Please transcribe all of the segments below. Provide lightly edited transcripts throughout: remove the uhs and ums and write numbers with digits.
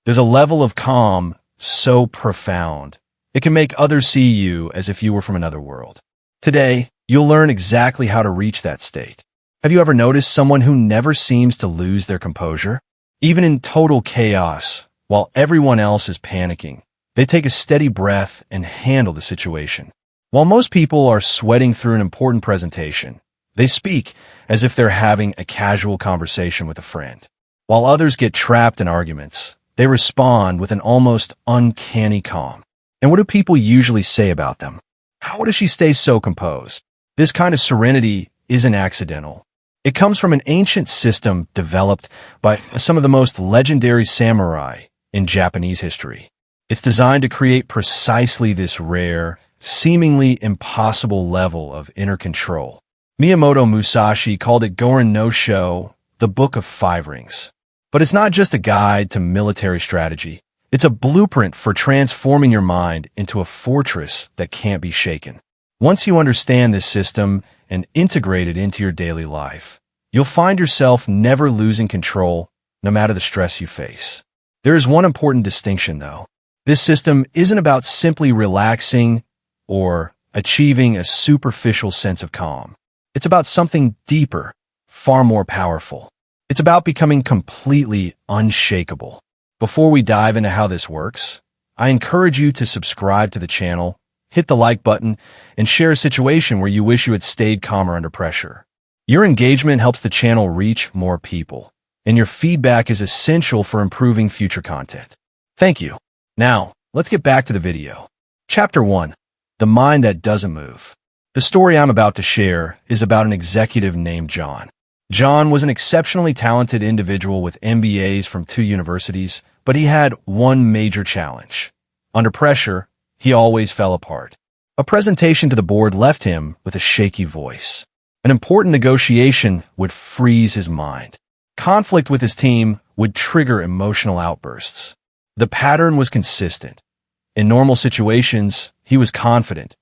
There's a level of calm so profound, it can make others see you as if you were from another world. Today, you'll learn exactly how to reach that state. Have you ever noticed someone who never seems to lose their composure? Even in total chaos, while everyone else is panicking, they take a steady breath and handle the situation. While most people are sweating through an important presentation, they speak as if they're having a casual conversation with a friend. While others get trapped in arguments, they respond with an almost uncanny calm. And what do people usually say about them? How does she stay so composed? This kind of serenity isn't accidental. It comes from an ancient system developed by some of the most legendary samurai in Japanese history. It's designed to create precisely this rare, seemingly impossible level of inner control. Miyamoto Musashi called it Gorin no Sho, the Book of Five Rings. But it's not just a guide to military strategy. It's a blueprint for transforming your mind into a fortress that can't be shaken. Once you understand this system and integrate it into your daily life, you'll find yourself never losing control, no matter the stress you face. There is one important distinction, though. This system isn't about simply relaxing or achieving a superficial sense of calm. It's about something deeper, far more powerful. It's about becoming completely unshakable. Before we dive into how this works, I encourage you to subscribe to the channel, hit the like button, and share a situation where you wish you had stayed calmer under pressure. Your engagement helps the channel reach more people, and your feedback is essential for improving future content. Thank you. Now, let's get back to the video. Chapter 1. The Mind That Doesn't Move. The story I'm about to share is about an executive named John. John was an exceptionally talented individual with MBAs from 2 universities, but he had one major challenge. Under pressure, he always fell apart. A presentation to the board left him with a shaky voice. An important negotiation would freeze his mind. Conflict with his team would trigger emotional outbursts. The pattern was consistent. In normal situations, he was confident.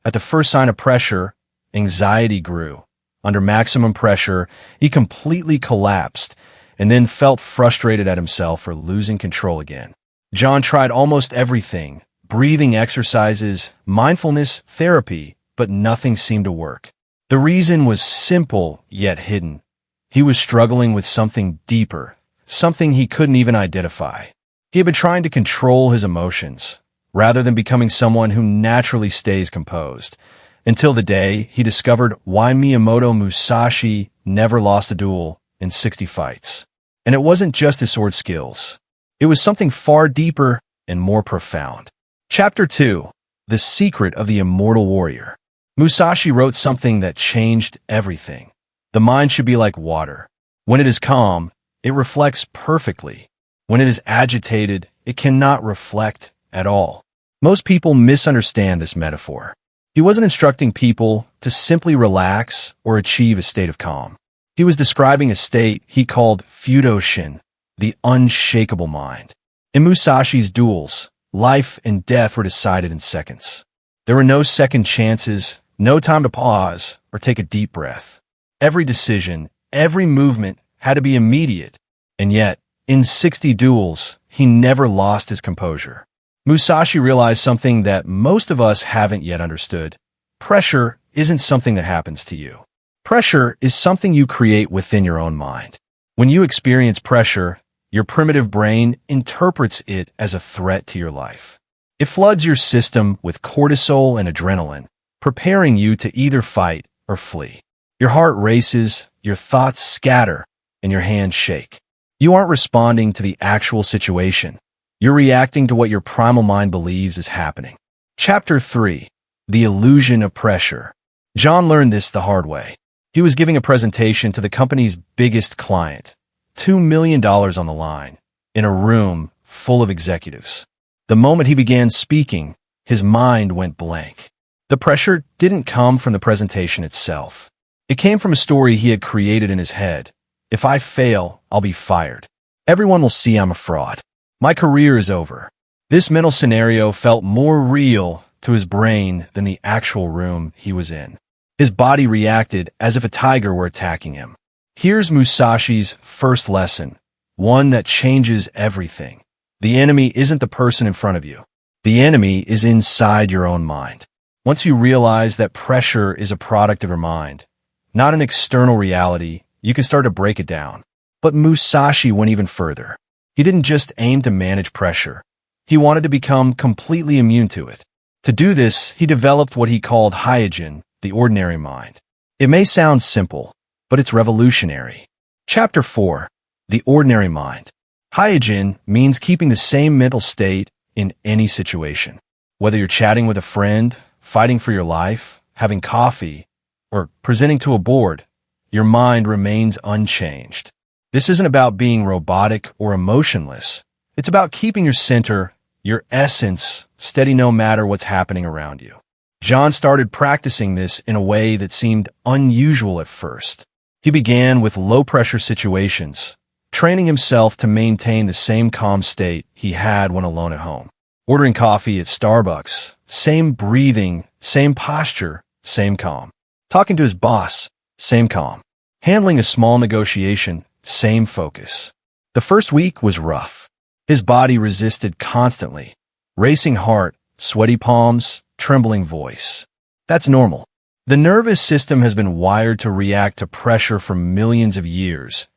At the first sign of pressure, anxiety grew. Under maximum pressure, he completely collapsed and then felt frustrated at himself for losing control again. John tried almost everything, breathing exercises, mindfulness, therapy, but nothing seemed to work. The reason was simple yet hidden. He was struggling with something deeper, something he couldn't even identify. He had been trying to control his emotions, rather than becoming someone who naturally stays composed, until the day he discovered why Miyamoto Musashi never lost a duel in 60 fights. And it wasn't just his sword skills. It was something far deeper and more profound. Chapter 2. The Secret of the Immortal Warrior. Musashi wrote something that changed everything. The mind should be like water. When it is calm, it reflects perfectly. When it is agitated, it cannot reflect at all. Most people misunderstand this metaphor. He wasn't instructing people to simply relax or achieve a state of calm. He was describing a state he called Fudoshin, the unshakable mind. In Musashi's duels, life and death were decided in seconds. There were no second chances, no time to pause or take a deep breath. Every decision, every movement had to be immediate, and yet, in 60 duels, he never lost his composure. Musashi realized something that most of us haven't yet understood. Pressure isn't something that happens to you. Pressure is something you create within your own mind. When you experience pressure, your primitive brain interprets it as a threat to your life. It floods your system with cortisol and adrenaline, preparing you to either fight or flee. Your heart races, your thoughts scatter, and your hands shake. You aren't responding to the actual situation. You're reacting to what your primal mind believes is happening. Chapter 3. The Illusion of Pressure. John learned this the hard way. He was giving a presentation to the company's biggest client, $2 million on the line, in a room full of executives. The moment he began speaking, his mind went blank. The pressure didn't come from the presentation itself. It came from a story he had created in his head. If I fail, I'll be fired. Everyone will see I'm a fraud. My career is over. This mental scenario felt more real to his brain than the actual room he was in. His body reacted as if a tiger were attacking him. Here's Musashi's first lesson, one that changes everything. The enemy isn't the person in front of you. The enemy is inside your own mind. Once you realize that pressure is a product of your mind, not an external reality, you can start to break it down. But Musashi went even further. He didn't just aim to manage pressure. He wanted to become completely immune to it. To do this, he developed what he called Hyojin, the ordinary mind. It may sound simple, but it's revolutionary. Chapter 4. The Ordinary Mind. Hyojin means keeping the same mental state in any situation. Whether you're chatting with a friend, fighting for your life, having coffee, or presenting to a board, your mind remains unchanged. This isn't about being robotic or emotionless. It's about keeping your center, your essence, steady no matter what's happening around you. John started practicing this in a way that seemed unusual at first. He began with low-pressure situations, training himself to maintain the same calm state he had when alone at home. Ordering coffee at Starbucks, same breathing, same posture, same calm. Talking to his boss, same calm. Handling a small negotiation, same focus. The first week was rough. His body resisted constantly. Racing heart, sweaty palms, trembling voice. That's normal. The nervous system has been wired to react to pressure for millions of years,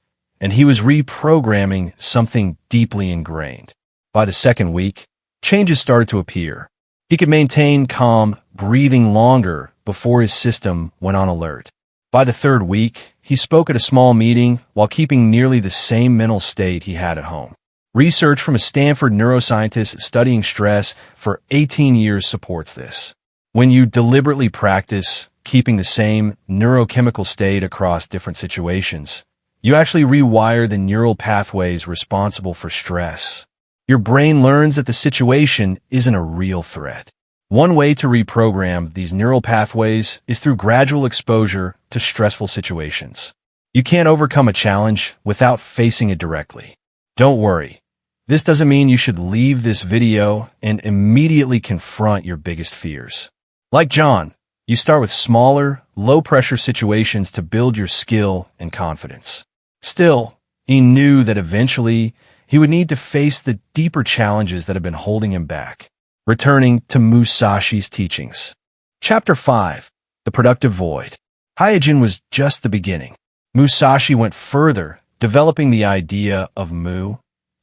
and he was reprogramming something deeply ingrained. By the second week, changes started to appear. He could maintain calm, breathing longer before his system went on alert. By the third week, he spoke at a small meeting while keeping nearly the same mental state he had at home. Research from a Stanford neuroscientist studying stress for 18 years supports this. When you deliberately practice keeping the same neurochemical state across different situations, you actually rewire the neural pathways responsible for stress. Your brain learns that the situation isn't a real threat. One way to reprogram these neural pathways is through gradual exposure to stressful situations. You can't overcome a challenge without facing it directly. Don't worry. This doesn't mean you should leave this video and immediately confront your biggest fears. Like John, you start with smaller, low-pressure situations to build your skill and confidence. Still, he knew that eventually he would need to face the deeper challenges that had been holding him back. Returning to Musashi's teachings. Chapter 5. The Productive Void. Hyojin was just the beginning. Musashi went further, developing the idea of mu,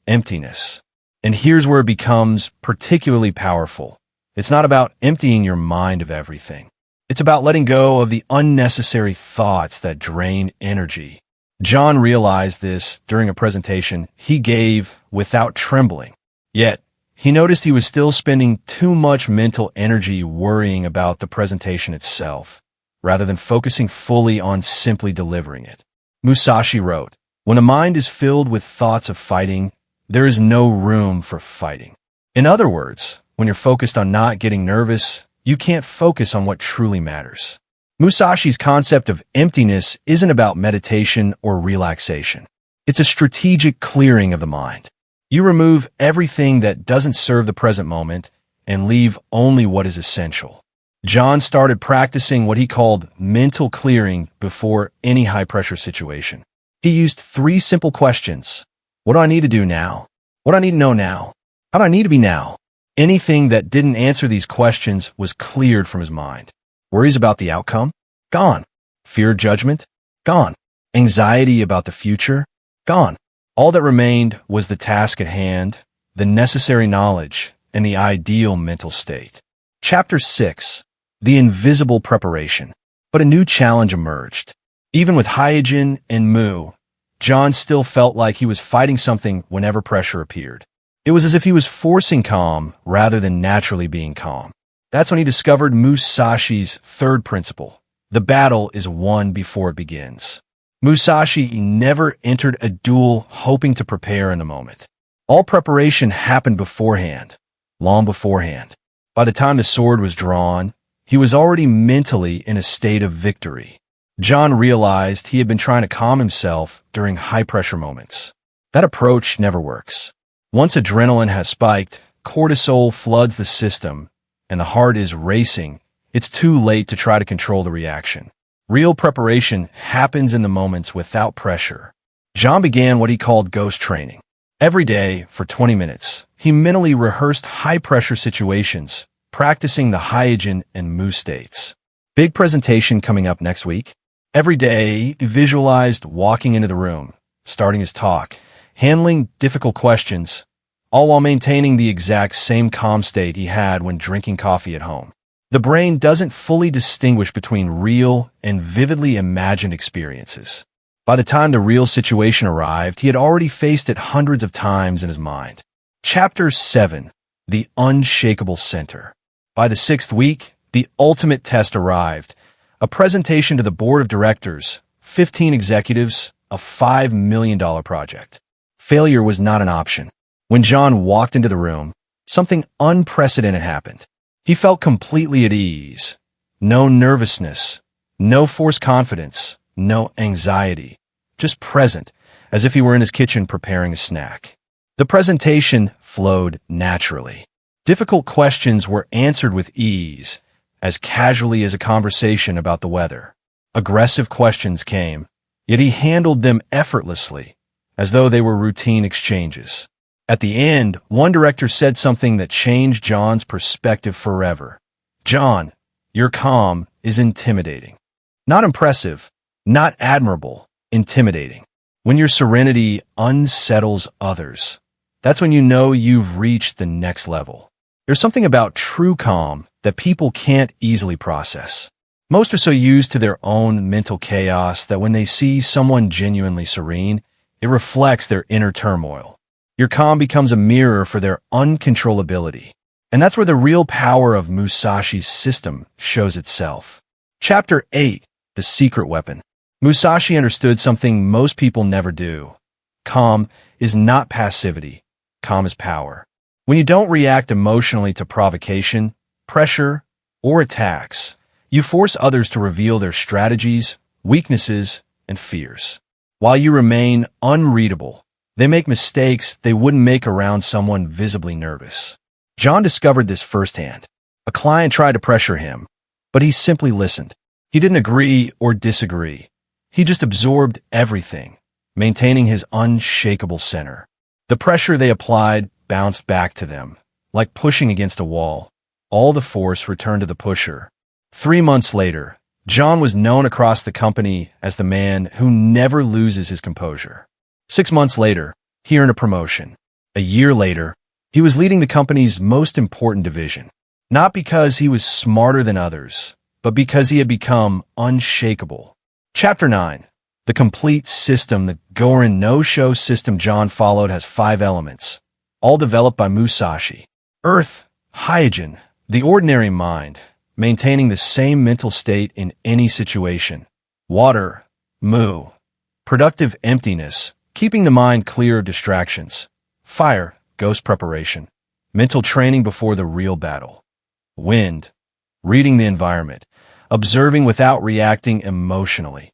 emptiness. And here's where it becomes particularly powerful. It's not about emptying your mind of everything. It's about letting go of the unnecessary thoughts that drain energy. John realized this during a presentation he gave without trembling. Yet, he noticed he was still spending too much mental energy worrying about the presentation itself, rather than focusing fully on simply delivering it. Musashi wrote, "When a mind is filled with thoughts of fighting, there is no room for fighting." In other words, when you're focused on not getting nervous, you can't focus on what truly matters. Musashi's concept of emptiness isn't about meditation or relaxation. It's a strategic clearing of the mind. You remove everything that doesn't serve the present moment and leave only what is essential. John started practicing what he called mental clearing before any high-pressure situation. He used 3 simple questions. What do I need to do now? What do I need to know now? How do I need to be now? Anything that didn't answer these questions was cleared from his mind. Worries about the outcome? Gone. Fear of judgment? Gone. Anxiety about the future? Gone. All that remained was the task at hand, the necessary knowledge, and the ideal mental state. Chapter 6. The Invisible Preparation. But a new challenge emerged. Even with Hyojin and Mu, John still felt like he was fighting something whenever pressure appeared. It was as if he was forcing calm rather than naturally being calm. That's when he discovered Musashi's third principle. The battle is won before it begins. Musashi never entered a duel hoping to prepare in the moment. All preparation happened beforehand, long beforehand. By the time the sword was drawn, he was already mentally in a state of victory. John realized he had been trying to calm himself during high-pressure moments. That approach never works. Once adrenaline has spiked, cortisol floods the system, and the heart is racing, it's too late to try to control the reaction. Real preparation happens in the moments without pressure. John began what he called ghost training. Every day, for 20 minutes, he mentally rehearsed high-pressure situations, practicing the Hyogen and Mu states. Big presentation coming up next week. Every day, he visualized walking into the room, starting his talk, handling difficult questions, all while maintaining the exact same calm state he had when drinking coffee at home. The brain doesn't fully distinguish between real and vividly imagined experiences. By the time the real situation arrived, he had already faced it hundreds of times in his mind. Chapter 7. The Unshakable Center. By the 6th week, the ultimate test arrived. A presentation to the board of directors, 15 executives, a $5 million project. Failure was not an option. When John walked into the room, something unprecedented happened. He felt completely at ease. No nervousness, no forced confidence, no anxiety. Just present, as if he were in his kitchen preparing a snack. The presentation flowed naturally. Difficult questions were answered with ease, as casually as a conversation about the weather. Aggressive questions came, yet he handled them effortlessly, as though they were routine exchanges. At the end, one director said something that changed John's perspective forever. "John, your calm is intimidating. Not impressive, not admirable, intimidating. When your serenity unsettles others, that's when you know you've reached the next level." There's something about true calm that people can't easily process. Most are so used to their own mental chaos that when they see someone genuinely serene, it reflects their inner turmoil. Your calm becomes a mirror for their uncontrollability. And that's where the real power of Musashi's system shows itself. Chapter 8. The Secret Weapon. Musashi understood something most people never do. Calm is not passivity. Calm is power. When you don't react emotionally to provocation, pressure, or attacks, you force others to reveal their strategies, weaknesses, and fears. While you remain unreadable, they make mistakes they wouldn't make around someone visibly nervous. John discovered this firsthand. A client tried to pressure him, but he simply listened. He didn't agree or disagree. He just absorbed everything, maintaining his unshakable center. The pressure they applied bounced back to them, like pushing against a wall. All the force returned to the pusher. 3 months later, John was known across the company as the man who never loses his composure. 6 months later, he earned a promotion. A year later, he was leading the company's most important division. Not because he was smarter than others, but because he had become unshakable. Chapter 9. The Complete System. The Gorin no-show system John followed has 5 elements, all developed by Musashi. Earth, Hyogen, the ordinary mind, maintaining the same mental state in any situation. Water, Mu, productive emptiness, keeping the mind clear of distractions. Fire, ghost preparation, mental training before the real battle. Wind, reading the environment, observing without reacting emotionally.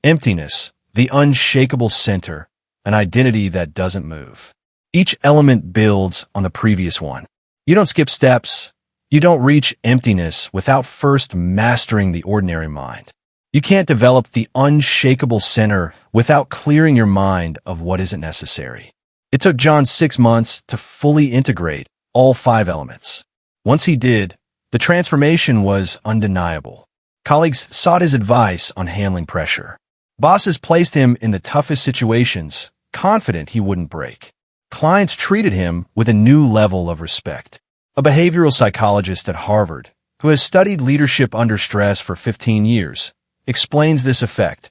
Emptiness, the unshakable center, an identity that doesn't move. Each element builds on the previous one. You don't skip steps. You don't reach emptiness without first mastering the ordinary mind. You can't develop the unshakable center without clearing your mind of what isn't necessary. It took John 6 months to fully integrate all 5 elements. Once he did, the transformation was undeniable. Colleagues sought his advice on handling pressure. Bosses placed him in the toughest situations, confident he wouldn't break. Clients treated him with a new level of respect. A behavioral psychologist at Harvard, who has studied leadership under stress for 15 years, explains this effect.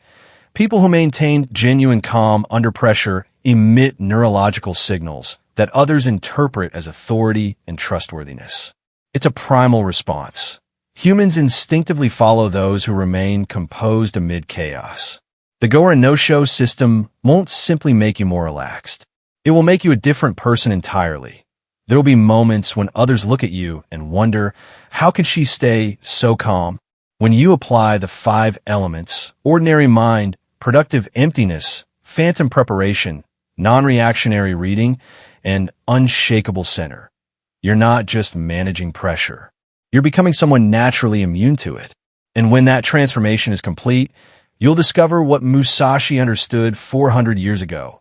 People who maintain genuine calm under pressure emit neurological signals that others interpret as authority and trustworthiness. It's a primal response. Humans instinctively follow those who remain composed amid chaos. The go or no-show system won't simply make you more relaxed. It will make you a different person entirely. There will be moments when others look at you and wonder, how can she stay so calm? When you apply the 5 elements, ordinary mind, productive emptiness, phantom preparation, non-reactionary reading, and unshakable center, you're not just managing pressure. You're becoming someone naturally immune to it. And when that transformation is complete, you'll discover what Musashi understood 400 years ago.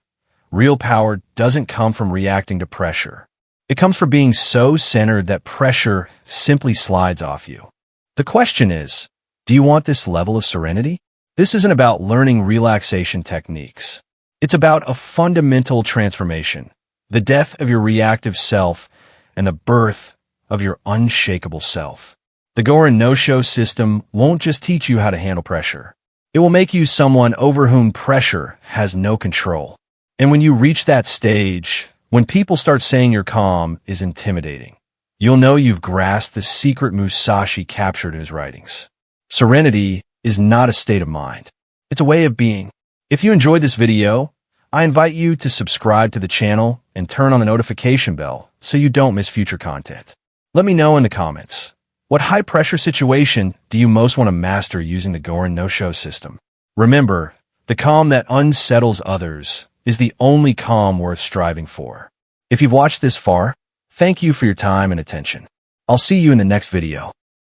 Real power doesn't come from reacting to pressure. It comes from being so centered that pressure simply slides off you. The question is, do you want this level of serenity? This isn't about learning relaxation techniques. It's about a fundamental transformation, the death of your reactive self and the birth of your unshakable self. The Gorin no-show system won't just teach you how to handle pressure. It will make you someone over whom pressure has no control. And when you reach that stage, when people start saying your calm is intimidating, you'll know you've grasped the secret Musashi captured in his writings. Serenity is not a state of mind. It's a way of being. If you enjoyed this video, I invite you to subscribe to the channel and turn on the notification bell so you don't miss future content. Let me know in the comments. What high-pressure situation do you most want to master using the Gorin no-show system? Remember, the calm that unsettles others is the only calm worth striving for. If you've watched this far, thank you for your time and attention. I'll see you in the next video.